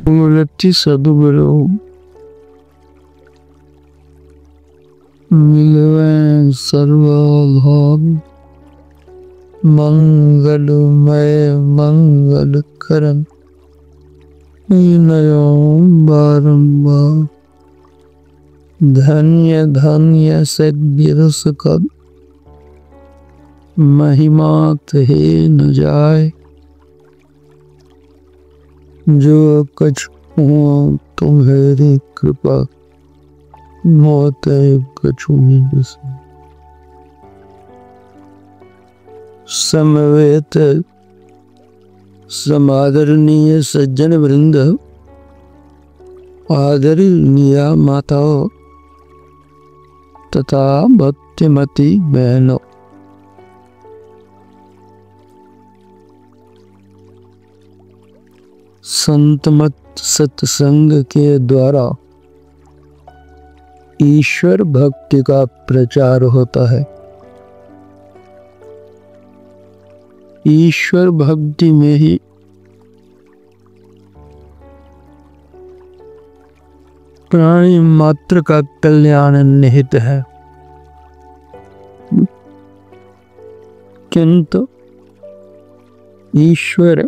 मूर्ति सदगुरु मिलवें सर्वभाव मंगलमय मंगल करन नयो बारंबार धन्य धन्य सद्गिरस कद महिमा हे न जाए जो कछ हो तुम्हारी कृपा मौत कछु नहीं समवेत समादरणीय सज्जन वृंद आदरणीय माताओं तथा भक्तिमती बहनों संतमत सत्संग के द्वारा ईश्वर भक्ति का प्रचार होता है। ईश्वर भक्ति में ही प्राणी मात्र का कल्याण निहित है, किंतु ईश्वर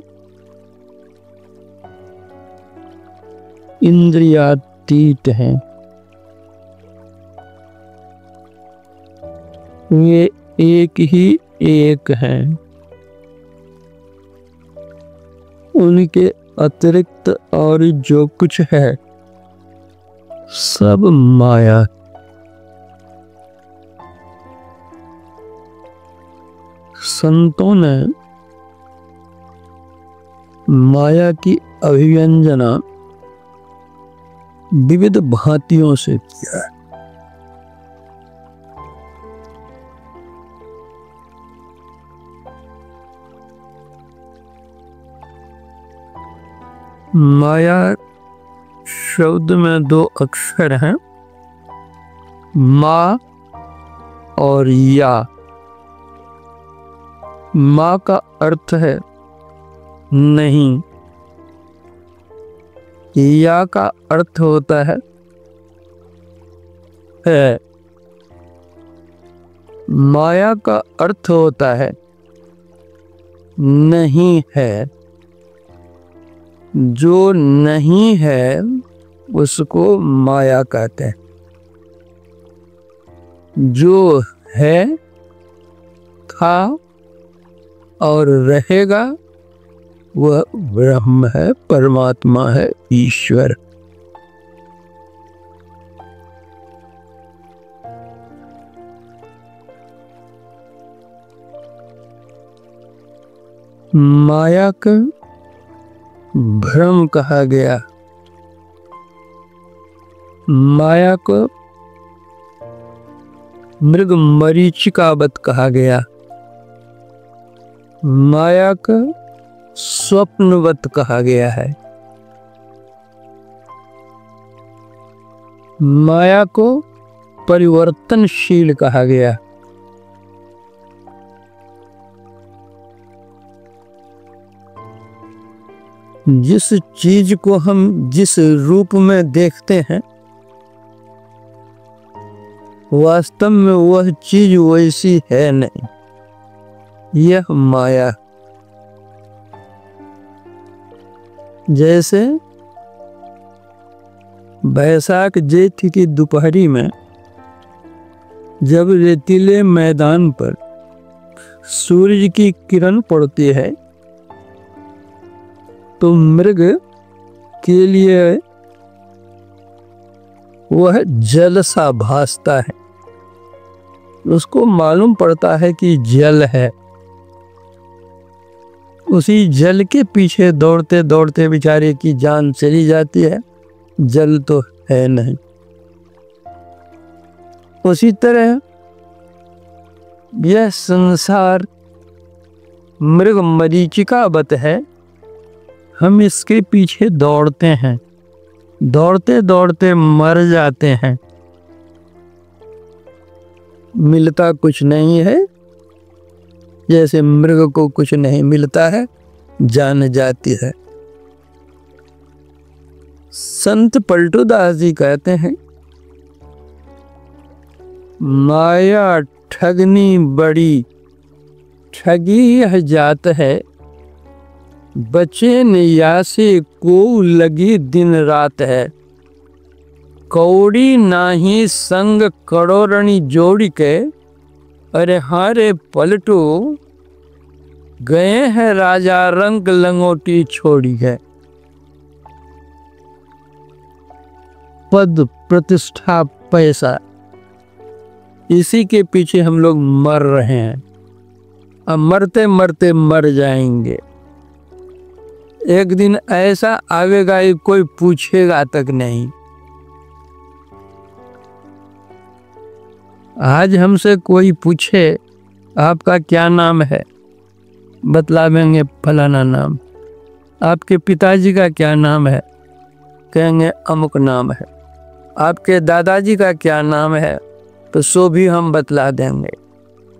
इंद्रियातीत हैं। वे एक ही एक हैं। उनके अतिरिक्त और जो कुछ है सब माया। संतों ने माया की अभिव्यंजना विविध भांतियों से किया है। माया शब्द में दो अक्षर हैं, मा और या। मा का अर्थ है नहीं, या का अर्थ होता है। माया का अर्थ होता है नहीं है। जो नहीं है उसको माया कहते हैं। जो है, था और रहेगा वह ब्रह्म है, परमात्मा है, ईश्वर। माया का भ्रम कहा गया। माया को मृग मरीचिकावत कहा गया। माया का स्वप्नवत कहा गया है। माया को परिवर्तनशील कहा गया। जिस चीज को हम जिस रूप में देखते हैं वास्तव में वह चीज वैसी है नहीं, यह माया। जैसे बैसाख जेठ की दोपहरी में जब रेतीले मैदान पर सूरज की किरण पड़ती है तो मृग के लिए वह जल सा भासता है। उसको मालूम पड़ता है कि जल है। उसी जल के पीछे दौड़ते दौड़ते बेचारे की जान चली जाती है, जल तो है नहीं। उसी तरह यह संसार मृग मरीचिकावत है। हम इसके पीछे दौड़ते हैं, दौड़ते दौड़ते मर जाते हैं। मिलता कुछ नहीं है, जैसे मृग को कुछ नहीं मिलता है, जान जाती है। संत पलटूदास जी कहते हैं, माया ठगनी बड़ी, ठगी यह जात है, बचे नैया से को लगी दिन रात है। कौड़ी नाही संग करोड़नी जोड़ी के, अरे हारे पलटू गए हैं राजा रंग लंगोटी छोड़ी है। पद प्रतिष्ठा पैसा, इसी के पीछे हम लोग मर रहे हैं। अब मरते मरते मर जाएंगे। एक दिन ऐसा आवेगा कि कोई पूछेगा तक नहीं। आज हमसे कोई पूछे आपका क्या नाम है, बतलावेंगे फलाना नाम। आपके पिताजी का क्या नाम है, कहेंगे अमुक नाम है। आपके दादाजी का क्या नाम है, तो सो भी हम बतला देंगे।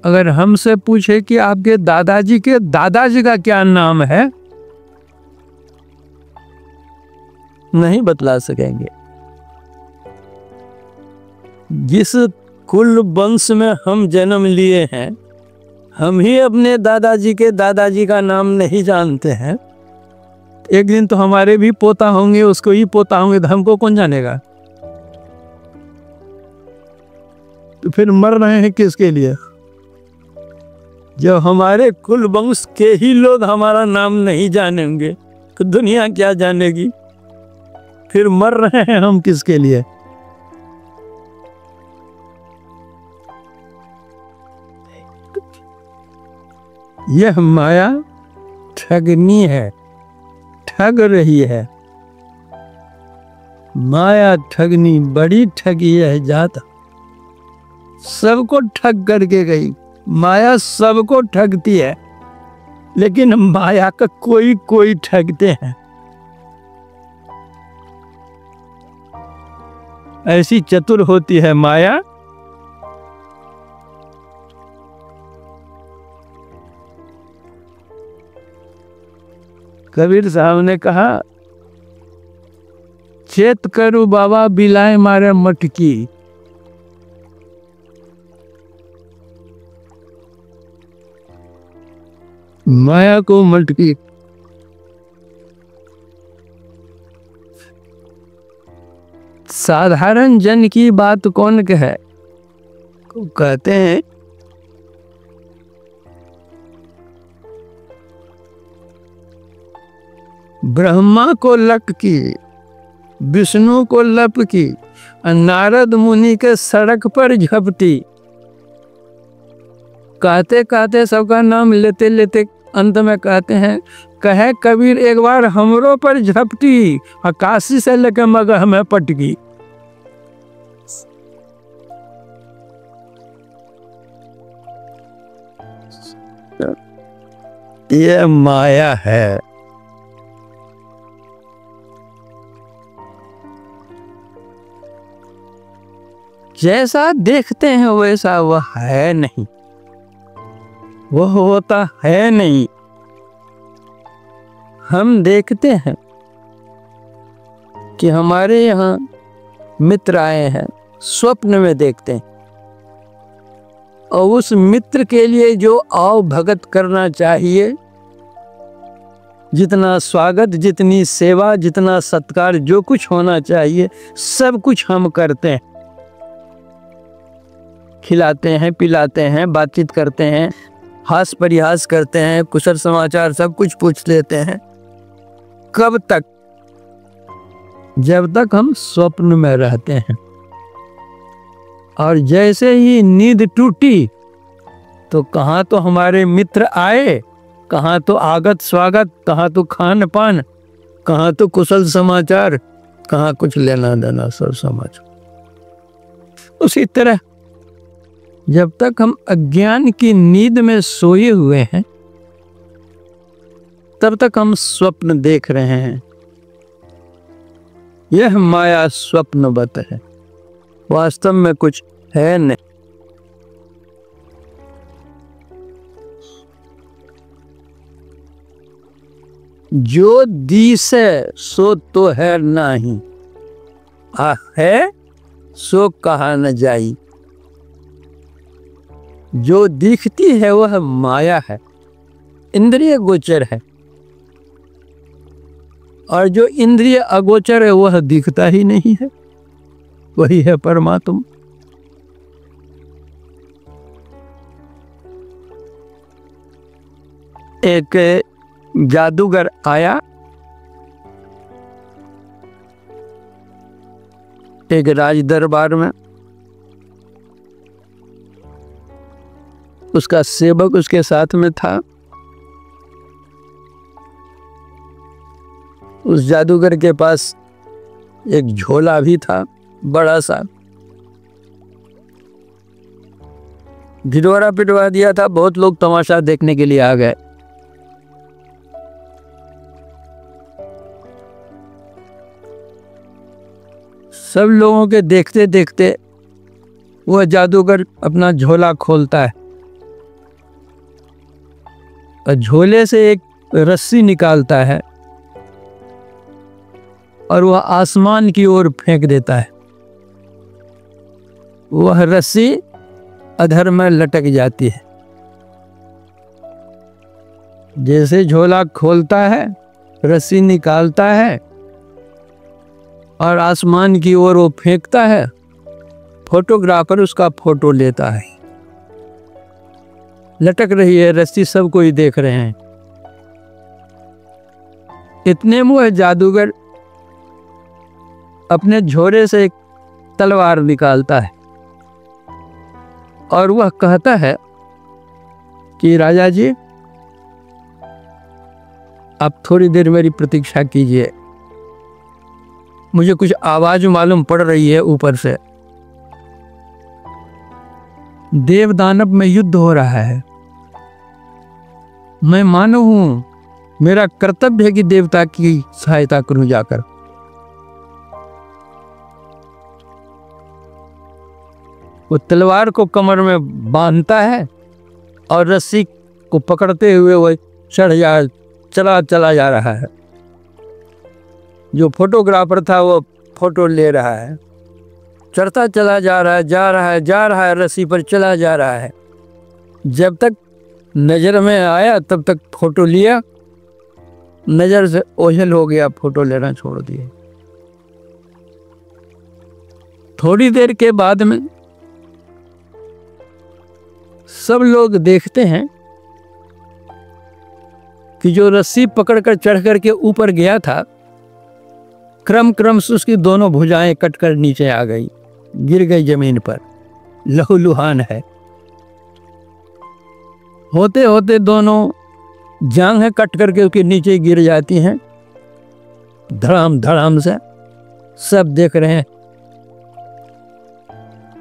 अगर हमसे पूछे कि आपके दादाजी के दादाजी का क्या नाम है, नहीं बतला सकेंगे। जिस कुल वंश में हम जन्म लिए हैं, हम ही अपने दादाजी के दादाजी का नाम नहीं जानते हैं। एक दिन तो हमारे भी पोता होंगे, उसको ही पोता होंगे, तो हमको कौन जानेगा। तो फिर मर रहे हैं किसके लिए। जब हमारे कुल वंश के ही लोग हमारा नाम नहीं जानेंगे तो दुनिया क्या जानेगी। फिर मर रहे हैं हम किसके लिए। यह माया ठगनी है, ठग रही है। माया ठगनी बड़ी ठगी है जात, सबको ठग करके गई। माया सबको ठगती है, लेकिन माया का कोई कोई ठगते हैं। ऐसी चतुर होती है माया। कबीर साहब ने कहा, चेत करू बाबा बिलाए मारे मटकी। माया को मटकी। साधारण जन की बात कौन कहे। कहते हैं ब्रह्मा को लक की, विष्णु को लप की, नारद मुनि के सड़क पर झपटी। कहते कहते सबका नाम लेते लेते अंत में कहते हैं, कहे कबीर एक बार हमरों पर झपटी, काशी से लेकर मगह में पटकी। ये माया है। जैसा देखते हैं वैसा वह है नहीं, वह होता है नहीं। हम देखते हैं कि हमारे यहाँ मित्र आए हैं, स्वप्न में देखते हैं, और उस मित्र के लिए जो आओ भगत करना चाहिए, जितना स्वागत, जितनी सेवा, जितना सत्कार, जो कुछ होना चाहिए, सब कुछ हम करते हैं। खिलाते हैं, पिलाते हैं, बातचीत करते हैं, हास परिहास करते हैं, कुशल समाचार सब कुछ पूछ लेते हैं। कब तक? जब तक हम स्वप्न में रहते हैं। और जैसे ही नींद टूटी तो कहाँ तो हमारे मित्र आए, कहाँ तो आगत स्वागत, कहाँ तो खान पान, कहाँ तो कुशल समाचार, कहाँ कुछ लेना देना सब समाचार। उसी तरह जब तक हम अज्ञान की नींद में सोए हुए हैं, तब तक हम स्वप्न देख रहे हैं। यह माया स्वप्नवत है, वास्तव में कुछ है नहीं। जो दिसे सो तो है नाही, आ है सो कहा न जाई। जो दिखती है वह माया है, इंद्रिय गोचर है, और जो इंद्रिय अगोचर है वह दिखता ही नहीं है, वही है परमात्मा। एक जादूगर आया एक राज दरबार में। उसका सेवक उसके साथ में था। उस जादूगर के पास एक झोला भी था बड़ा सा, ढिढोरा पिटवा दिया था। बहुत लोग तमाशा देखने के लिए आ गए। सब लोगों के देखते देखते वह जादूगर अपना झोला खोलता है और झोले से एक रस्सी निकालता है और वह आसमान की ओर फेंक देता है। वह रस्सी अधर में लटक जाती है। जैसे झोला खोलता है, रस्सी निकालता है और आसमान की ओर वो फेंकता है, फोटोग्राफर उसका फोटो लेता है। लटक रही है रस्सी, सब कोई देख रहे हैं। इतने में वह जादूगर अपने झोरे से एक तलवार निकालता है और वह कहता है कि राजा जी, आप थोड़ी देर मेरी प्रतीक्षा कीजिए, मुझे कुछ आवाज मालूम पड़ रही है ऊपर से। देव दानव में युद्ध हो रहा है। मैं मानव हूं, मेरा कर्तव्य है कि देवता की सहायता करूं जाकर। वो तलवार को कमर में बांधता है और रस्सी को पकड़ते हुए वो चला जा रहा है। जो फोटोग्राफर था वो फोटो ले रहा है, चढ़ता चला जा रहा है, रस्सी पर चला जा रहा है। जब तक नजर में आया तब तक फोटो लिया, नजर से ओझल हो गया, फोटो लेना छोड़ दिया। थोड़ी देर के बाद में सब लोग देखते हैं कि जो रस्सी पकड़कर चढ़ कर के ऊपर गया था, क्रम से उसकी दोनों भुजाएं कटकर नीचे आ गई, गिर गई जमीन पर, लहूलुहान है। होते होते दोनों जांघें कट करके उसके नीचे गिर जाती हैं, धड़ाम धड़ाम से। सब देख रहे हैं।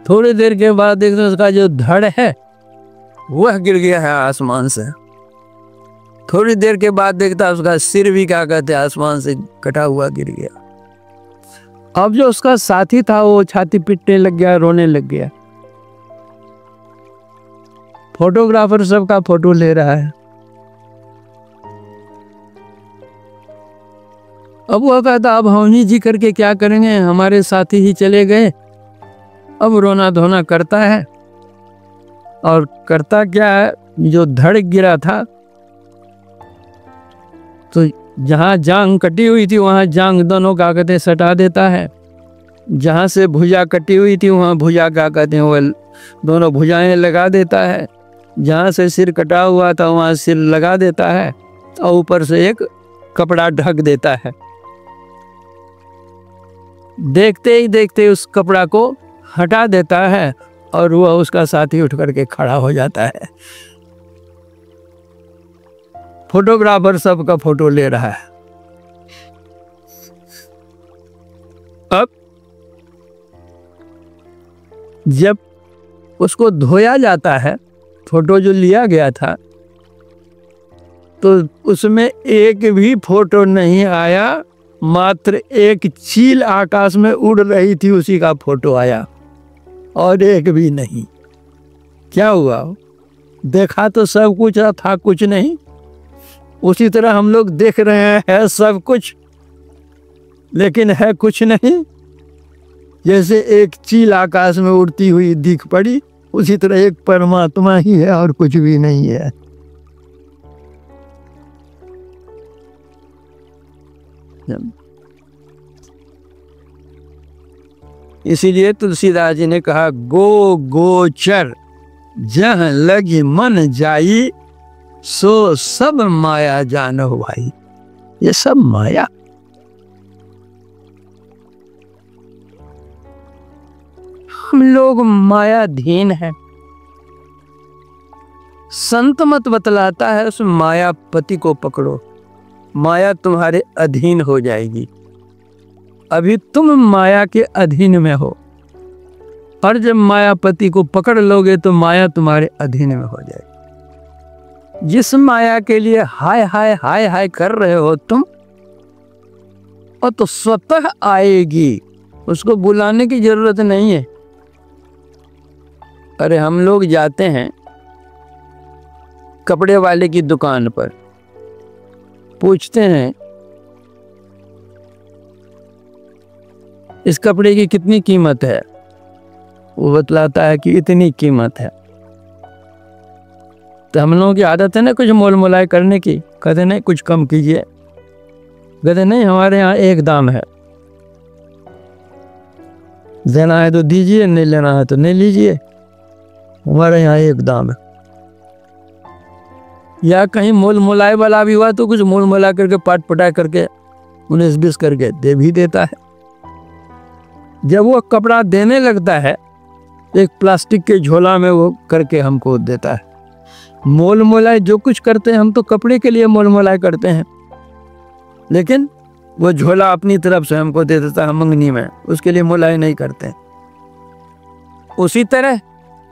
थोड़ी देर के बाद देखते उसका जो धड़ है वह गिर गया है आसमान से। थोड़ी देर के बाद देखता उसका सिर भी, क्या कहते हैं, आसमान से कटा हुआ गिर गया। अब जो उसका साथी था वो छाती पीटने लग गया, रोने लग गया। फोटोग्राफर सबका फोटो ले रहा है। अब वह कहता, अब हम ही जी करके क्या करेंगे, हमारे साथी ही चले गए। अब रोना धोना करता है। और करता क्या है, जो धड़ गिरा था तो जहां जांग कटी हुई थी वहां जांग दोनों का कहते सटा देता है। जहां से भुजा कटी हुई थी वहां भुजा का कहते हैं वो दोनों भुजाएं लगा देता है। जहां से सिर कटा हुआ था वहां सिर लगा देता है और ऊपर से एक कपड़ा ढक देता है। देखते ही देखते उस कपड़ा को हटा देता है और वह उसका साथी उठ करके खड़ा हो जाता है। फोटोग्राफर सबका फोटो ले रहा है। अब जब उसको धोया जाता है, फोटो जो लिया गया था, तो उसमें एक भी फोटो नहीं आया, मात्र एक चील आकाश में उड़ रही थी उसी का फोटो आया, और एक भी नहीं। क्या हुआ? देखा तो सब कुछ था, कुछ नहीं। उसी तरह हम लोग देख रहे हैं है सब कुछ, लेकिन है कुछ नहीं। जैसे एक चील आकाश में उड़ती हुई दिख पड़ी, उसी तरह एक परमात्मा ही है और कुछ भी नहीं है। इसीलिए तुलसीदास जी ने कहा गो गोचर जह लगी मन जाई, सो सब माया जानो भाई। ये सब माया, हम लोग मायाधीन हैं। संत मत बतलाता है उस मायापति को पकड़ो, माया तुम्हारे अधीन हो जाएगी। अभी तुम माया के अधीन में हो, और जब मायापति को पकड़ लोगे तो माया तुम्हारे अधीन में हो जाएगी। जिस माया के लिए हाय हाय हाय हाय कर रहे हो तुम, और तो स्वतः आएगी, उसको बुलाने की जरूरत नहीं है। अरे हम लोग जाते हैं कपड़े वाले की दुकान पर, पूछते हैं इस कपड़े की कितनी कीमत है, वो बतलाता है कि इतनी कीमत है। तो हम लोगों की आदत है ना कुछ मोल मोलाई करने की, कहते नहीं कुछ कम कीजिए, कहते नहीं हमारे यहाँ एक दाम है, देना है तो दीजिए, नहीं लेना है तो नहीं लीजिए, हमारे यहाँ एक दाम है। या कहीं मोल मोलाई वाला भी हुआ तो कुछ मोल मोला करके पाट पटा करके 19-20 करके दे भी देता है। जब वो कपड़ा देने लगता है एक प्लास्टिक के झोला में वो करके हमको देता है। मोल मोलाई जो कुछ करते हैं हम तो कपड़े के लिए मोल मोलाई करते हैं, लेकिन वो झोला अपनी तरफ से हमको दे देता है मंगनी में, उसके लिए मोलाई नहीं करते। उसी तरह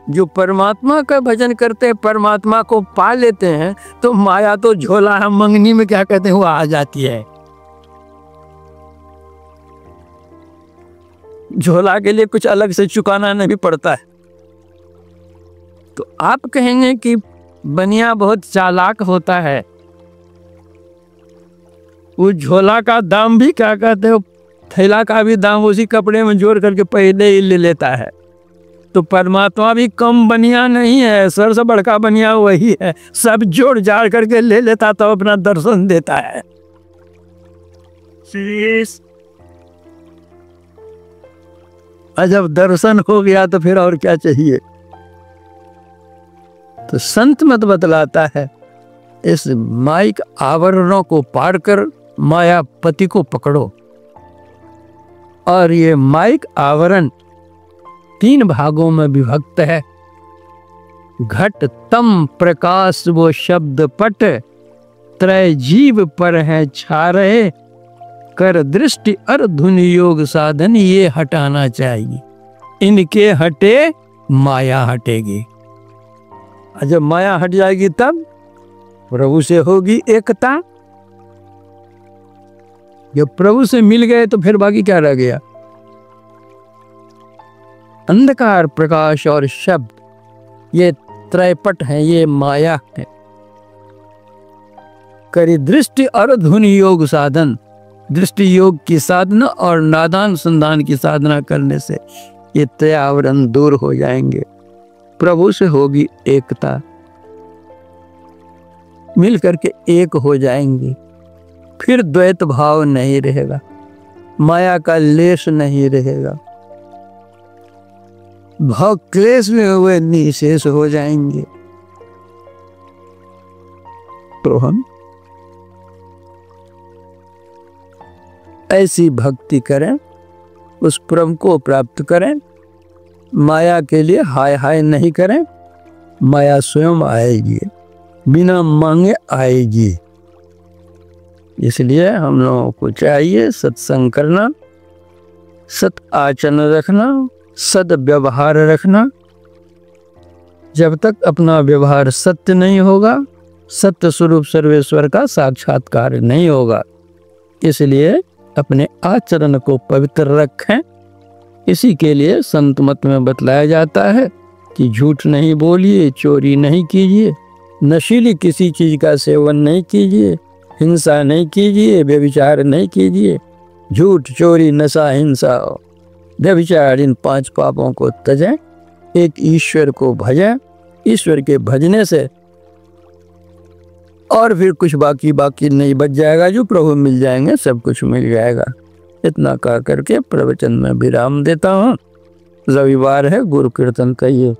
जो परमात्मा का भजन करते हैं, परमात्मा को पा लेते हैं, तो माया तो झोला हम मंगनी में क्या कहते हैं वो आ जाती है। झोला के लिए कुछ अलग से चुकाना नहीं पड़ता है। तो आप कहेंगे कि बनिया बहुत चालाक होता है, उस झोला का दाम भी क्या कहते हो, थैला का भी दाम उसी कपड़े में जोड़ करके पहले ही ले लेता है। तो परमात्मा भी कम बनिया नहीं है, सर से बड़का बनिया वही है, सब जोड़ जाड़ करके ले लेता तो अपना दर्शन देता है। जब दर्शन हो गया तो फिर और क्या चाहिए। तो संत मत बतलाता है इस माइक आवरणों को पार कर मायापति को पकड़ो। और ये माइक आवरण 3 भागों में विभक्त है। घट तम प्रकाश वो शब्द पट, त्रय जीव पर है छा रहे, कर दृष्टि और धुन योग साधन ये हटाना चाहिए। इनके हटे माया हटेगी, और जब माया हट जाएगी तब प्रभु से होगी एकता। जब प्रभु से मिल गए तो फिर बाकी क्या रह गया। अंधकार प्रकाश और शब्द ये त्रैपट है, ये माया है। करी दृष्टि और धुन योग साधन, दृष्टि योग की साधना और नादान संधान की साधना करने से ये त्रय आवरण दूर हो जाएंगे। प्रभु से होगी एकता, मिल करके एक हो जाएंगे। फिर द्वैत भाव नहीं रहेगा, माया का लेश नहीं रहेगा, भाव क्लेश में हुए निशेष हो जाएंगे। तो हम ऐसी भक्ति करें, उस प्रभु को प्राप्त करें। माया के लिए हाय हाय नहीं करें, माया स्वयं आएगी, बिना मांगे आएगी। इसलिए हम लोगों को चाहिए सत्संग करना, सत आचरण रखना, सद व्यवहार रखना। जब तक अपना व्यवहार सत्य नहीं होगा, सत्य स्वरूप सर्वेश्वर का साक्षात्कार नहीं होगा। इसलिए अपने आचरण को पवित्र रखें। इसी के लिए संत मत में बतलाया जाता है कि झूठ नहीं बोलिए, चोरी नहीं कीजिए, नशीली किसी चीज का सेवन नहीं कीजिए, हिंसा नहीं कीजिए, व्यभिचार नहीं कीजिए, झूठ चोरी नशा हिंसा व्यभिचार, इन 5 पापों को तजें, एक ईश्वर को भजें। ईश्वर के भजने से और फिर कुछ बाकी नहीं बच जाएगा, जो प्रभु मिल जाएंगे सब कुछ मिल जाएगा। इतना कह करके प्रवचन में विराम देता हूँ। रविवार है, गुरु कीर्तन का ये